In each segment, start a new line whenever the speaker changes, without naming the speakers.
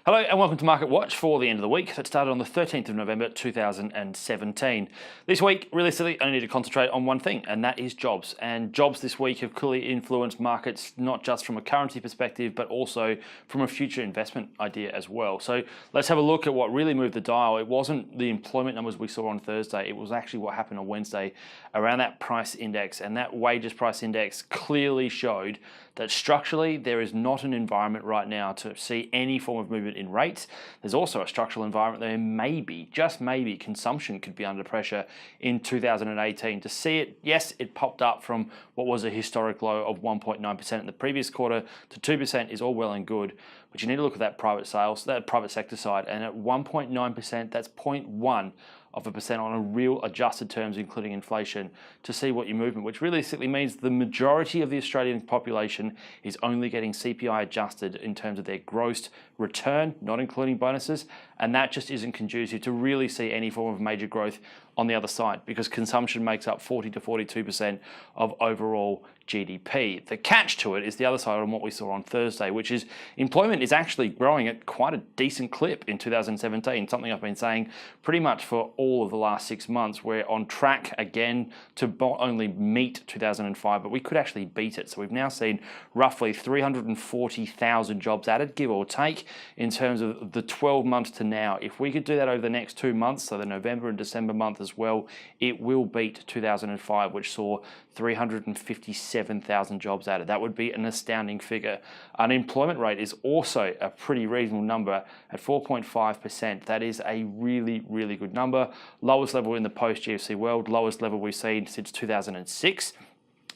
Hello and welcome to Market Watch for the end of the week that started on the 13th of November 2017. This week, realistically, I only need to concentrate on one thing, and that is jobs. And jobs this week have clearly influenced markets, not just from a currency perspective, but also from a future investment idea as well. So let's have a look at what really moved the dial. It wasn't the employment numbers we saw on Thursday, it was actually what happened on Wednesday around that price index. And that wages price index clearly showed that structurally there is not an environment right now to see any form of movement in rates. There's also a structural environment there. Maybe, just maybe, consumption could be under pressure in 2018. To see it, yes, it popped up from what was a historic low of 1.9% in the previous quarter to 2% is all well and good, but you need to look at that private sales, that private sector side, and at 1.9%, that's 0.1% on a real adjusted terms, including inflation, to see what your movement, which realistically means the majority of the Australian population is only getting CPI adjusted in terms of their gross return, not including bonuses, and that just isn't conducive to really see any form of major growth on the other side, because consumption makes up 40 to 42% of overall GDP. The catch to it is the other side on what we saw on Thursday, which is employment is actually growing at quite a decent clip in 2017, something I've been saying pretty much for all of the last 6 months. We're on track again to not only meet 2005, but we could actually beat it. So we've now seen roughly 340,000 jobs added, give or take, in terms of the 12 months to now. If we could do that over the next 2 months, so the November and December month as well, it will beat 2005, which saw 357,000 jobs added. That would be an astounding figure. Unemployment rate is also a pretty reasonable number at 4.5%. That is a really, really good number. Lowest level in the post-GFC world, lowest level we've seen since 2006.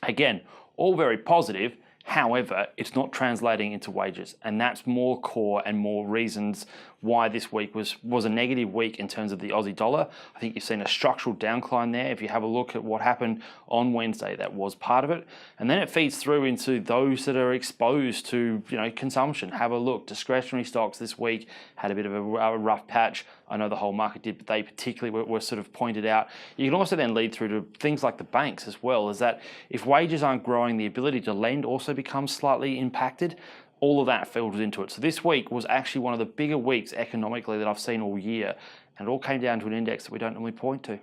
Again, all very positive. However, it's not translating into wages, and that's more core and more reasons why this week was a negative week in terms of the Aussie dollar. I think you've seen a structural downcline there. If you have a look at what happened on Wednesday, that was part of it. And then it feeds through into those that are exposed to consumption. Have a look. Discretionary stocks this week had a bit of a rough patch. I know the whole market did, but they particularly were sort of pointed out. You can also then lead through to things like the banks as well, is that if wages aren't growing, the ability to lend also becomes slightly impacted. All of that filters into it. So this week was actually one of the bigger weeks economically that I've seen all year, and it all came down to an index that we don't normally point to.